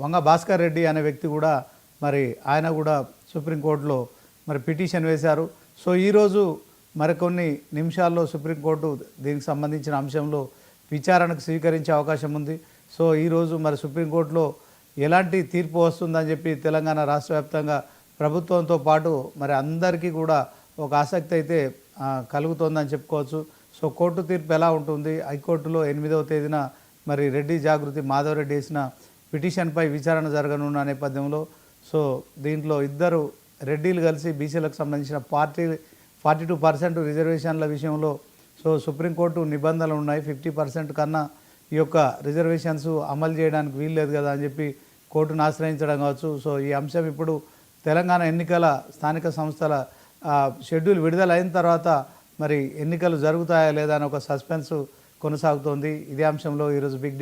వంగ భాస్కర్ రెడ్డి అనే వ్యక్తి కూడా మరి ఆయన కూడా సుప్రీంకోర్టులో మరి పిటిషన్ వేశారు. సో ఈరోజు మరికొన్ని నిమిషాల్లో సుప్రీంకోర్టు దీనికి సంబంధించిన అంశంలో విచారణకు స్వీకరించే అవకాశం ఉంది. సో ఈరోజు మరి సుప్రీంకోర్టులో ఎలాంటి తీర్పు వస్తుందని చెప్పి తెలంగాణ రాష్ట్ర వ్యాప్తంగా ప్రభుత్వంతో పాటు మరి అందరికీ కూడా ఒక ఆసక్తి అయితే కలుగుతోందని చెప్పుకోవచ్చు. సో కోర్టు తీర్పు ఎలా ఉంటుంది, హైకోర్టులో 8వ తేదీన మరి రెడ్డి జాగృతి మాధవ్ రెడ్డి వేసిన పిటిషన్పై విచారణ జరగనున్న నేపథ్యంలో సో దీంట్లో ఇద్దరు రెడ్డిలు కలిసి బీసీలకు సంబంధించిన 42% రిజర్వేషన్ల విషయంలో సో సుప్రీంకోర్టు నిబంధనలు ఉన్నాయి. 50% కన్నా ఈ యొక్క రిజర్వేషన్స్ అమలు చేయడానికి వీల్లేదు కదా అని చెప్పి కోర్టును ఆశ్రయించడం కావచ్చు. సో ఈ అంశం ఇప్పుడు తెలంగాణ ఎన్నికల స్థానిక సంస్థల షెడ్యూల్ విడుదలైన తర్వాత మరి ఎన్నికలు జరుగుతాయా లేదా అని ఒక సస్పెన్స్ కొనసాగుతోంది. ఇదే అంశంలో ఈరోజు బిగ్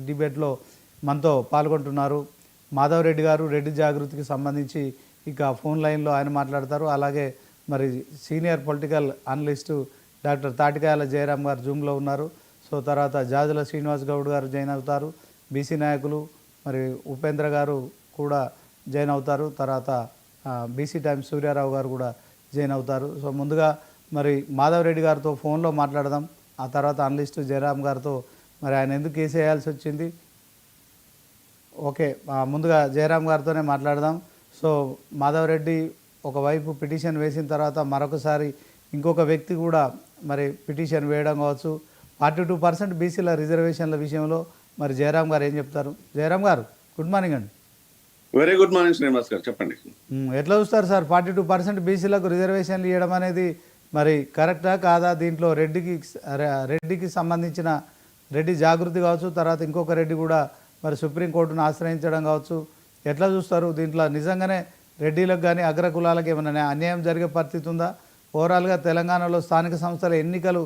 డిబేట్లో మనతో పాల్గొంటున్నారు మాధవ్ రెడ్డి గారు. రెడ్డి జాగృతికి సంబంధించి ఇక ఫోన్ లైన్లో ఆయన మాట్లాడతారు. అలాగే మరి సీనియర్ పొలిటికల్ అనలిస్టు డాక్టర్ తాటికాయల జయరాం గారు జూమ్లో ఉన్నారు. సో తర్వాత జాజుల శ్రీనివాస్ గౌడ్ గారు జాయిన్ అవుతారు. బీసీ నాయకులు మరి ఉపేంద్ర గారు కూడా జాయిన్ అవుతారు. తర్వాత బీసీ టైమ్స్ సూర్యారావు గారు కూడా జాయిన్ అవుతారు. సో ముందుగా మరి మాధవ్ రెడ్డి గారితో ఫోన్లో మాట్లాడదాం. ఆ తర్వాత అనలిస్టు జయరాం గారితో మరి ఆయన ఎందుకు కేసు వేయాల్సి వచ్చింది. ఓకే, ముందుగా జయరాం గారితోనే మాట్లాడదాం. సో మాధవ్ రెడ్డి ఒకవైపు పిటిషన్ వేసిన తర్వాత మరొకసారి ఇంకొక వ్యక్తి కూడా మరి పిటిషన్ వేయడం కావచ్చు. 42% బీసీల రిజర్వేషన్ల విషయంలో మరి జయరాం గారు ఏం చెప్తారు? జయరాం గారు గుడ్ మార్నింగ్ అండి. వెరీ గుడ్ మార్నింగ్ శ్రీనివాస్ గారు, చెప్పండి. ఎట్లా చూస్తారు సార్ 42% బీసీలకు రిజర్వేషన్లు ఇవ్వడం అనేది మరి కరెక్టా కాదా? దీంట్లో రెడ్డికి సంబంధించిన రెడ్డి జాగృతి కావచ్చు, తర్వాత ఇంకొక రెడ్డి కూడా మరి సుప్రీంకోర్టును ఆశ్రయించడం కావచ్చు. ఎట్లా చూస్తారు? దీంట్లో నిజంగానే రెడ్డిలకు కానీ అగ్ర కులాలకు ఏమైనా అన్యాయం జరిగే పరిస్థితి ఉందా? ఓవరాల్గా తెలంగాణలో స్థానిక సంస్థల ఎన్నికలు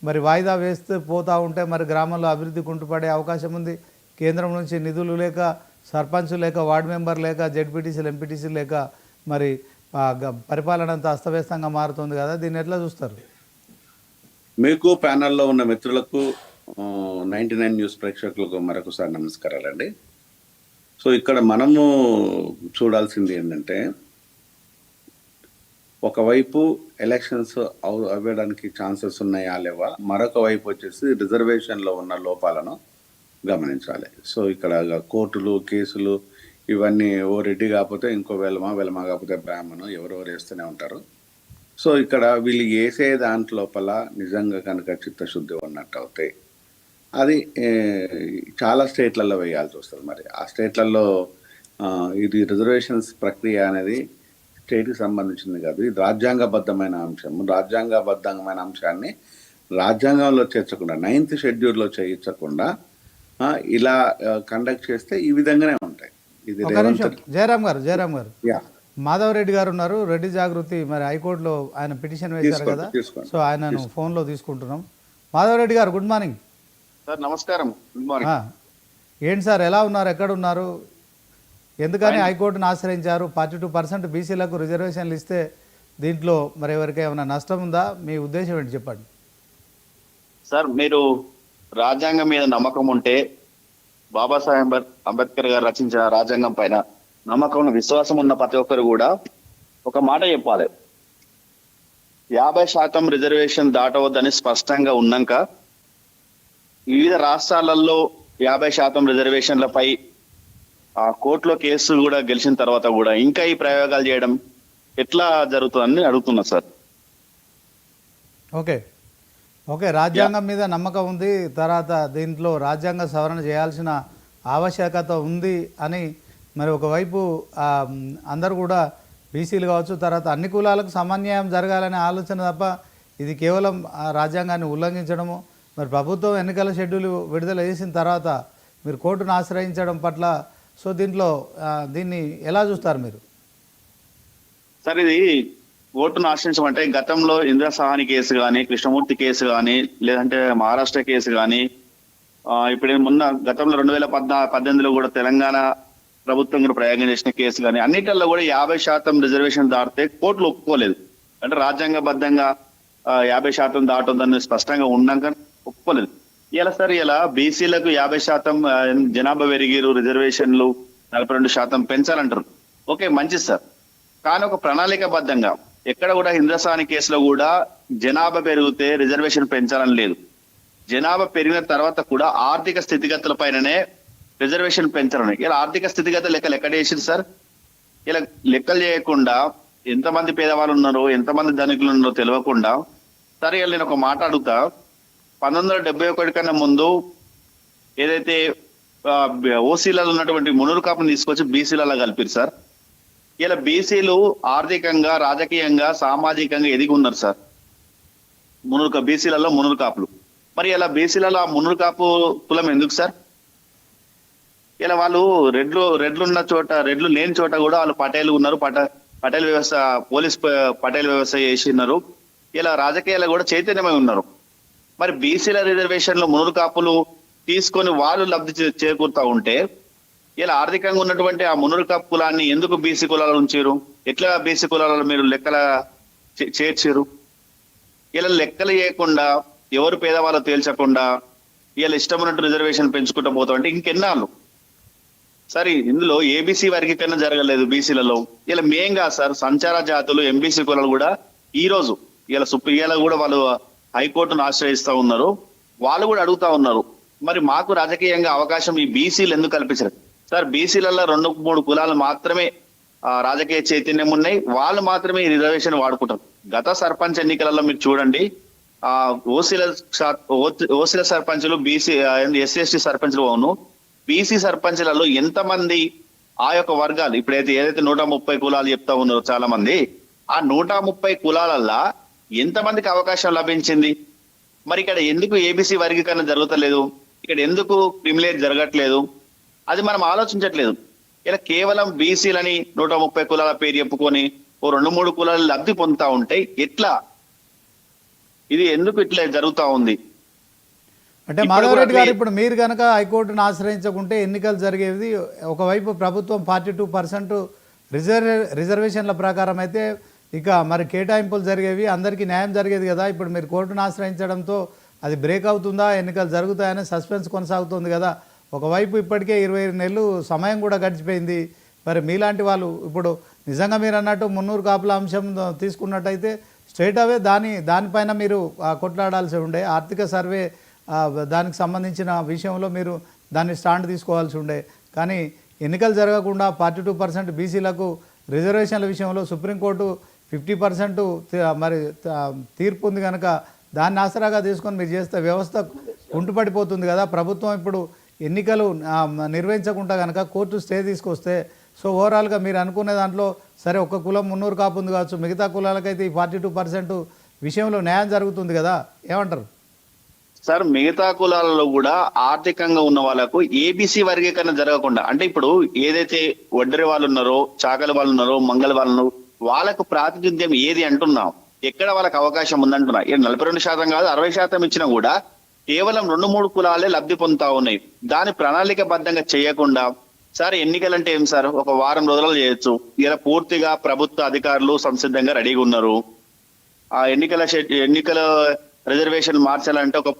మరి వాయిదా వేస్తూ పోతూ ఉంటే మరి గ్రామంలో అభివృద్ధి కుంటుపడే అవకాశం ఉంది. కేంద్రం నుంచి నిధులు లేక, సర్పంచ్ లేక, వార్డు మెంబర్ లేక, జెడ్పీటీసీలు ఎంపీటీసీలు లేక మరి పరిపాలన అంతా అస్తవ్యస్తంగా మారుతుంది కదా, దీన్ని ఎట్లా చూస్తారు? మీకు ప్యానల్లో ఉన్న మిత్రులకు 99 న్యూస్ ప్రేక్షకులకు మరొకసారి నమస్కారాలండి. సో ఇక్కడ మనము చూడాల్సింది ఏంటంటే, ఒకవైపు ఎలక్షన్స్ అవ్వడానికి ఛాన్సెస్ ఉన్నాయా లేవా, మరొక వైపు వచ్చేసి రిజర్వేషన్లో ఉన్న లోపాలను గమనించాలి. సో ఇక్కడ కోర్టులు, కేసులు ఇవన్నీ ఓ రెడ్డి కాకపోతే ఇంకో వెలమ కాకపోతే బ్రాహ్మణు ఎవరెవరు వేస్తూనే ఉంటారు. సో ఇక్కడ వీళ్ళు వేసే దాంట్లోపల నిజంగా కనుక చిత్తశుద్ధి ఉన్నట్టు అవుతాయి అది చాలా స్టేట్లలో వేయాల్సి వస్తుంది. మరి ఆ స్టేట్లలో ఇది రిజర్వేషన్స్ ప్రక్రియ అనేది స్టేట్కి సంబంధించింది కాదు, ఇది రాజ్యాంగబద్ధమైన అంశం. రాజ్యాంగబద్ధమైన అంశాన్ని రాజ్యాంగంలో చేర్చకుండా, 9th షెడ్యూల్లో చేయించకుండా ఇలా కండక్ట్ చేస్తే ఈ విధంగానే ఉంటాయి. ఇది జయరాం గారు మాధవ్ రెడ్డి గారు ఉన్నారు, రెడ్డి జాగృతి మరి హైకోర్టులో ఆయన పిటిషన్ వేశారు కదా, సో ఆయనను ఫోన్లో తీసుకుంటున్నాం. మాధవ్ రెడ్డి గారు గుడ్ మార్నింగ్ సార్. నమస్కారం. Good morning. ఏంటి సార్, ఎలా ఉన్నారు, ఎక్కడున్నారు, ఎందుకని హైకోర్టును ఆశ్రయించారు? 42% బీసీలకు రిజర్వేషన్లు ఇస్తే దీంట్లో మరి ఎవరికి ఏమైనా నష్టం ఉందా? మీ ఉద్దేశం ఏంటి చెప్పండి సార్. మీరు రాజ్యాంగం మీద నమ్మకం ఉంటే, బాబాసాహెబ్ అంబేద్కర్ గారు రచించిన రాజ్యాంగం పైన నమ్మకం, విశ్వాసం ఉన్న ప్రతి ఒక్కరు కూడా ఒక మాట చెప్పాలి. 50% రిజర్వేషన్ దాటవద్దని స్పష్టంగా ఉన్నాక వివిధ రాష్ట్రాలలో 50% రిజర్వేషన్లపై ఆ కోర్టులో కేసులు కూడా గెలిచిన తర్వాత కూడా ఇంకా ఈ ప్రయోగాలు చేయడం ఎట్లా జరుగుతుందని అడుగుతున్నా సార్. ఓకే రాజ్యాంగం మీద నమ్మకం ఉంది, తర్వాత దీంట్లో రాజ్యాంగ సవరణ చేయాల్సిన ఆవశ్యకత ఉంది అని మరి ఒకవైపు అందరూ కూడా బీసీలు కావచ్చు, తర్వాత అన్ని కులాలకు సమన్యాయం జరగాలనే ఆలోచన తప్ప ఇది కేవలం రాజ్యాంగాన్ని ఉల్లంఘించడము. మరి ప్రభుత్వం ఎన్నికల షెడ్యూల్ విడుదల చేసిన తర్వాత మీరు కోర్టును ఆశ్రయించడం పట్ల సో దీన్ని ఎలా చూస్తారు మీరు? సార్, ఇది కోర్టును ఆశ్రయించమంటే గతంలో ఇందిరా సహాని కేసు కానీ, కృష్ణమూర్తి కేసు కానీ, లేదంటే మహారాష్ట్ర కేసు కానీ, ఇప్పుడు మొన్న గతంలో 2018లో కూడా తెలంగాణ ప్రభుత్వం కూడా ప్రయోగం చేసిన కేసు కానీ, అన్నిటిల్లో కూడా 50% రిజర్వేషన్ దాటితే కోర్టులు ఒప్పుకోలేదు. అంటే రాజ్యాంగబద్ధంగా 50% దాటొద్దని స్పష్టంగా ఉన్నాక ఒప్పుకోలేదు. ఇలా సార్ ఇలా బీసీలకు 50% జనాభా పెరిగిరు, రిజర్వేషన్లు 42% పెంచాలంటారు. ఓకే, మంచిది సార్. కానీ ఒక ప్రణాళికాబద్ధంగా ఎక్కడ కూడా హిందుస్థానీ కేసులో కూడా జనాభా పెరిగితే రిజర్వేషన్ పెంచాలని లేదు. జనాభా పెరిగిన తర్వాత కూడా ఆర్థిక స్థితిగతుల పైననే రిజర్వేషన్ పెంచాలని. ఇలా ఆర్థిక స్థితిగతులు లెక్కలు ఎక్కడ వేసింది సార్? ఇలా లెక్కలు చేయకుండా ఎంతమంది పేదవాళ్ళు ఉన్నారో, ఎంతమంది ధనికులు ఉన్నారో తెలియకుండా, సరే ఇలా నేను ఒక మాట అడుగుతా. 1971 కన్నా ముందు ఏదైతే ఓసీలలో ఉన్నటువంటి మునురు కాపును తీసుకొచ్చి బీసీలలో కలిపారు సార్. ఇలా బీసీలు ఆర్థికంగా, రాజకీయంగా, సామాజికంగా ఎదిగి ఉన్నారు సార్. బీసీలలో మునురు కాపులు. మరి ఇలా బీసీలలో ఆ మునురు కాపు కులం ఎందుకు సార్? ఇలా వాళ్ళు రెడ్లు ఉన్న చోట, రెడ్లు లేని చోట కూడా వాళ్ళు పటేలు ఉన్నారు, పటేల్ వ్యవస్థ, పోలీస్ పటేల్ వ్యవస్థ చేసినారు. ఇలా రాజకీయాలు కూడా చైతన్యమై ఉన్నారు. మరి బీసీల రిజర్వేషన్లో మునురు కాపులు తీసుకొని వాళ్ళు లబ్ధి చేకూరుతా ఉంటే ఇలా ఆర్థికంగా ఉన్నటువంటి ఆ మునురు కాపు కులాన్ని ఎందుకు బీసీ కులాలు ఉంచారు? ఎట్లా బీసీ కులాలలో మీరు లెక్కల చేర్చారు? ఇలా లెక్కలు చేయకుండా, ఎవరు పేదవాళ్ళు తేల్చకుండా ఇలా ఇష్టం ఉన్నట్టు రిజర్వేషన్ పెంచుకుంటూ పోతాం అంటే ఇంకెన్నాళ్ళు? సరే, ఇందులో ఏబీసీ వర్గీకరణ జరగలేదు బీసీలలో. ఇలా మేం కాదు సార్, సంచార జాతులు, ఎంబీసీ కులాలు కూడా ఈ రోజు ఇలా కూడా వాళ్ళు హైకోర్టును ఆశ్రయిస్తా ఉన్నారు. వాళ్ళు కూడా అడుగుతా ఉన్నారు, మరి మాకు రాజకీయంగా అవకాశం ఈ బీసీలు ఎందుకు కల్పించారు సార్? బీసీలలో 2-3 కులాలు మాత్రమే రాజకీయ చైతన్యం ఉన్నాయి, వాళ్ళు మాత్రమే ఈ రిజర్వేషన్ వాడుకుంటారు. గత సర్పంచ్ ఎన్నికలలో మీరు చూడండి, ఓసీల సర్పంచులు, బీసీ ఎస్సీ సర్పంచులు అవును, బీసీ సర్పంచ్లలో ఎంతమంది ఆ యొక్క వర్గాలు ఇప్పుడైతే ఏదైతే 130 కులాలు చెప్తా ఉన్నారో చాలా మంది, ఆ 130 కులాలల్లా ఎంతమందికి అవకాశం లభించింది? మరి ఇక్కడ ఎందుకు ఏబీసీ వర్గీకరణ జరుగుతలేదు? ఇక్కడ ఎందుకు ప్రిమిలేజ్ జరగట్లేదు? అది మనం ఆలోచించట్లేదు. ఇలా కేవలం బీసీలని 130 కులాల పేరు చెప్పుకొని ఓ 2-3 కులాలు లబ్ధి పొందుతా ఉంటే ఎట్లా? ఇది ఎందుకు ఇట్లా జరుగుతా ఉంది? అంటే మాధవరెడ్డి గారు, ఇప్పుడు మీరు కనుక హైకోర్టును ఆశ్రయించకుంటే ఎన్నికలు జరిగేది ఒకవైపు ప్రభుత్వం 42% రిజర్వేషన్ల ప్రకారం అయితే ఇక మరి కేటాయింపులు జరిగేవి, అందరికీ న్యాయం జరిగేది కదా. ఇప్పుడు మీరు కోర్టును ఆశ్రయించడంతో అది బ్రేక్ అవుతుందా, ఎన్నికలు జరుగుతాయనే సస్పెన్స్ కొనసాగుతుంది కదా. ఒకవైపు ఇప్పటికే 20 నెలలు సమయం కూడా గడిచిపోయింది. మరి మీలాంటి వాళ్ళు ఇప్పుడు నిజంగా మీరు అన్నట్టు మున్నూరు కాపుల అంశం తీసుకున్నట్టయితే స్ట్రైట్ అవే దానిపైన మీరు కొట్లాడాల్సి ఉండే. ఆర్థిక సర్వే దానికి సంబంధించిన విషయంలో మీరు దాన్ని స్టాండ్ తీసుకోవాల్సి ఉండే. కానీ ఎన్నికలు జరగకుండా 42% బీసీలకు రిజర్వేషన్ల విషయంలో సుప్రీంకోర్టు 50% మరి తీర్పు ఉంది కనుక దాన్ని ఆసరాగా తీసుకొని మీరు చేస్తే వ్యవస్థ కుంటుపడిపోతుంది కదా. ప్రభుత్వం ఇప్పుడు ఎన్నికలు నిర్వహించకుండా కనుక కోర్టు స్టే తీసుకొస్తే, సో ఓవరాల్గా మీరు అనుకునే దాంట్లో సరే ఒక్క కులం మున్నూరు కాపు ఉంది కావచ్చు, మిగతా కులాలకైతే ఈ 42% విషయంలో న్యాయం జరుగుతుంది కదా, ఏమంటారు సార్? మిగతా కులాలలో కూడా ఆర్థికంగా ఉన్న వాళ్ళకు ఏబీసీ వర్గీకరణ జరగకుండా, అంటే ఇప్పుడు ఏదైతే వడ్డరి వాళ్ళు ఉన్నారో, చాకలి వాళ్ళు ఉన్నారో, మంగళ వాళ్ళు ఉన్నారో, వాళ్ళకు ప్రాతినిధ్యం ఏది అంటున్నాం, ఎక్కడ వాళ్ళకి అవకాశం ఉందంటున్నా. 42% కాదు 60% ఇచ్చినా కూడా కేవలం 2-3 కులాలే లబ్ధి పొందుతా ఉన్నాయి. దాని ప్రణాళికబద్ధంగా చేయకుండా సార్ ఎన్నికలంటే ఏం సార్, ఒక వారం రోజులు చేయొచ్చు. ఇలా పూర్తిగా ప్రభుత్వ అధికారులు సంసిద్ధంగా రెడీగా ఉన్నారు. ఆ ఎన్నికల రిజర్వేషన్ మార్చాలంటే ఒక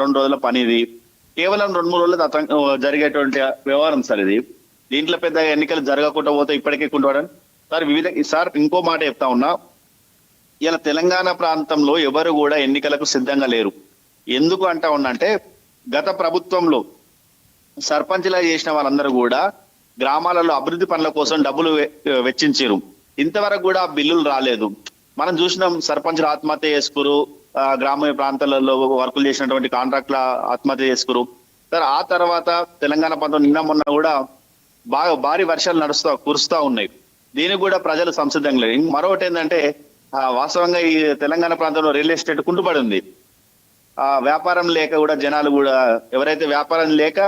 2 రోజుల పని. ఇది కేవలం 2-3 రోజులు జరిగేటువంటి వ్యవహారం సార్ ఇది. దీంట్లో పెద్ద ఎన్నికలు జరగకుండా పోతే ఇప్పటికే కుంటున్నాడు సార్. ఇంకో మాట చెప్తా ఉన్నా, ఇలా తెలంగాణ ప్రాంతంలో ఎవరు కూడా ఎన్నికలకు సిద్ధంగా లేరు. ఎందుకు అంటా ఉన్నంటే, గత ప్రభుత్వంలో సర్పంచ్లా చేసిన వాళ్ళందరూ కూడా గ్రామాలలో అభివృద్ధి పనుల కోసం డబ్బులు వెచ్చించారు. ఇంతవరకు కూడా బిల్లులు రాలేదు. మనం చూసినాం, సర్పంచ్లు ఆత్మహత్య చేసుకురు, గ్రామీణ ప్రాంతాలలో వర్కులు చేసినటువంటి కాంట్రాక్ట్ల ఆత్మహత్య చేసుకురు. సార్ ఆ తర్వాత తెలంగాణ ప్రాంతం నిన్న మొన్న కూడా బాగా భారీ వర్షాలు కురుస్తా ఉన్నాయి. దీనికి కూడా ప్రజలు సంసిద్ధంగా లేరు. మరొకటి ఏంటంటే, వాస్తవంగా ఈ తెలంగాణ ప్రాంతంలో రియల్ ఎస్టేట్ కుంటుపడి ఉంది. వ్యాపారం లేక కూడా జనాలు కూడా, ఎవరైతే వ్యాపారం లేక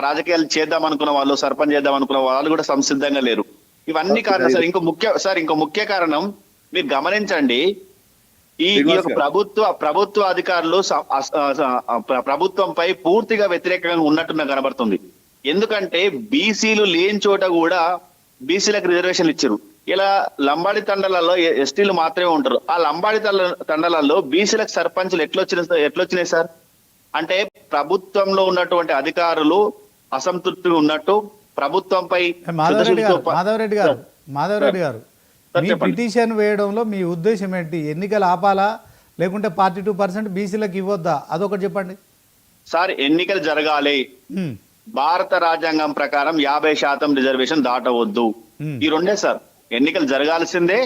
రాజకీయాలు చేద్దాం అనుకున్న వాళ్ళు, సర్పంచ్ చేద్దాం అనుకున్న వాళ్ళు కూడా సంసిద్ధంగా లేరు. ఇవన్నీ కారణం సార్. ఇంకో ముఖ్య కారణం మీరు గమనించండి, ఈ యొక్క ప్రభుత్వ అధికారులు ప్రభుత్వంపై పూర్తిగా వ్యతిరేకంగా ఉన్నట్టుగా కనబడుతుంది. ఎందుకంటే బీసీలు లేని చోట కూడా బీసీలకు రిజర్వేషన్లు ఇచ్చారు. ఇలా లంబాడి తండలలో ఎస్టీలు మాత్రమే ఉంటారు. ఆ లంబాడి తండలలో బీసీలకు సర్పంచ్లు ఎట్లొచ్చినాయి సార్? అంటే ప్రభుత్వంలో ఉన్నటువంటి అధికారులు అసంతృప్తిగా ఉన్నట్టు ప్రభుత్వంపై మాధవరెడ్డి గారు చిత్తశుద్ధితో మాధవరెడ్డి గారు మాధవరెడ్డి గారు సార్ మీ చెప్పండి. పిటిషన్ వేయడంలో మీ ఉద్దేశం ఏంటి? ఎన్నికలు ఆపాలా లేకుంటే 42% బీసీలకు ఇవ్వద్దా? అదొకటి చెప్పండి. సార్ ఎన్నికలు జరగాలి, ఉమ్, భారత రాజ్యాంగం ప్రకారం 50% రిజర్వేషన్ దాటవద్దు. Hmm. ఈ రెండే సార్. ఎన్నికలు జరగాల్సిందే.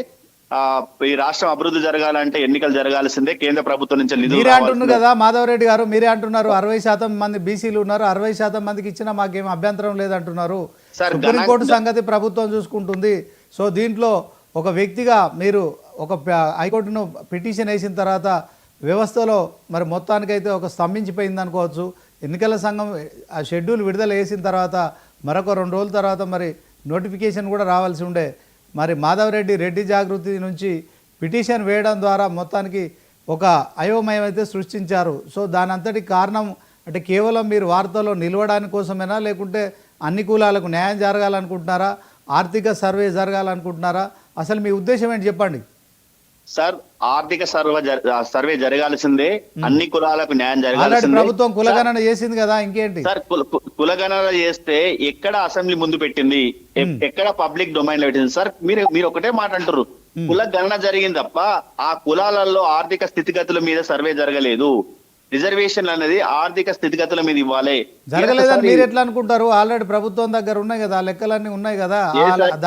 ఈ రాష్ట్రం అభివృద్ధి జరగాలంటే ఎన్నికలు జరగాల్సిందే. కేంద్ర ప్రభుత్వం నుంచి నిధులు మీరే అంటున్నారు రావాల్సిందే. కదా మాధవరెడ్డి గారు, మీరే అంటున్నారు 60% మంది బీసీలు ఉన్నారు, 60% మందికి ఇచ్చినా మాకేం అభ్యంతరం లేదంటున్నారు. సార్, సుప్రీంకోర్టు సంగతి ప్రభుత్వం చూసుకుంటుంది. సో దీంట్లో ఒక వ్యక్తిగా మీరు ఒక హైకోర్టును పిటిషన్ వేసిన తర్వాత వ్యవస్థలో మరి మొత్తానికైతే ఒక స్తంభించిపోయింది అనుకోవచ్చు. ఎన్నికల సంఘం ఆ షెడ్యూల్ విడుదల చేసిన తర్వాత మరొక 2 రోజుల తర్వాత మరి నోటిఫికేషన్ కూడా రావాల్సి ఉండే. మరి మాధవరెడ్డి రెడ్డి జాగృతి నుంచి పిటిషన్ వేయడం ద్వారా మొత్తానికి ఒక అయోమయం అయితే సృష్టించారు. సో దాని అంతటి కారణం అంటే కేవలం మీరు వార్తల్లో నిలవడానికి కోసమేనా, లేకుంటే అన్ని కులాలకు న్యాయం జరగాలనుకుంటున్నారా, ఆర్థిక సర్వే జరగాలనుకుంటున్నారా? అసలు మీ ఉద్దేశం ఏంటి చెప్పండి. సార్ ఆర్థిక సర్వే జరగాల్సిందే, అన్ని కులాలకు న్యాయం ఆల్రెడీ జరగాల్సిందే. ప్రభుత్వం కులగణన చేసింది కదా, ఇంకేంటి? సార్ కులగణన చేస్తే ఎక్కడ అసెంబ్లీ ముందు పెట్టింది, ఎక్కడ పబ్లిక్ డొమైన్ లో పెట్టింది? సార్ మీరు ఒకటే మాట అంటారు, కులగణన జరిగింది తప్ప ఆ కులాలలో ఆర్థిక స్థితిగతుల మీద సర్వే జరగలేదు. రిజర్వేషన్ అనేది ఆర్థిక స్థితిగతుల మీద ఇవ్వాలి. జరగలేదని మీరు ఎట్లా అనుకుంటారు? ఆల్రెడీ ప్రభుత్వం దగ్గర ఉన్నాయి కదా, లెక్కలన్నీ ఉన్నాయి కదా,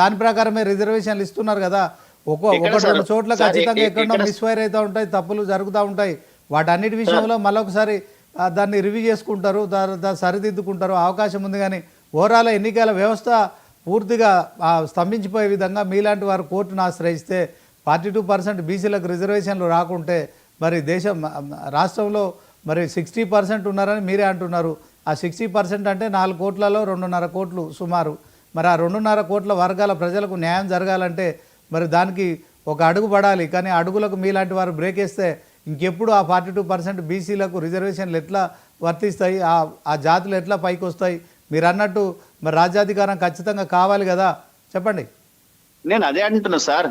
దాని ప్రకారమే రిజర్వేషన్లు ఇస్తున్నారు కదా. ఎక్కడ ఒకటి సార్? 2 చోట్ల సార్, ఖచ్చితంగా ఎక్కడో ఎక్కడ? మిస్ఫైర్ అవుతూ ఉంటాయి, తప్పులు జరుగుతూ ఉంటాయి. వాటన్నిటి విషయంలో మళ్ళొకసారి దాన్ని రివ్యూ చేసుకుంటారు, దాన్ని సరిదిద్దుకుంటారు, అవకాశం ఉంది. కానీ ఓవరాల్ ఎన్నికల వ్యవస్థ పూర్తిగా స్తంభించిపోయే విధంగా మీలాంటి వారు కోర్టును ఆశ్రయిస్తే 42% బీసీలకు రిజర్వేషన్లు రాకుంటే మరి రాష్ట్రంలో మరి 60% ఉన్నారని మీరే అంటున్నారు. ఆ 60% అంటే 4 కోట్లలో 2.5 కోట్లు సుమారు. మరి ఆ 2.5 కోట్ల వర్గాల ప్రజలకు న్యాయం జరగాలంటే మరి దానికి ఒక అడుగు పడాలి. కానీ అడుగులకు మీలాంటి వారు బ్రేక్ వేస్తే ఇంకెప్పుడు ఆ 42% బీసీలకు రిజర్వేషన్లు ఎట్లా వర్తిస్తాయి, ఆ జాతులు ఎట్లా పైకి వస్తాయి? మీరు అన్నట్టు మరి రాజ్యాధికారం ఖచ్చితంగా కావాలి కదా, చెప్పండి. నేను అదే అంటున్నా సార్.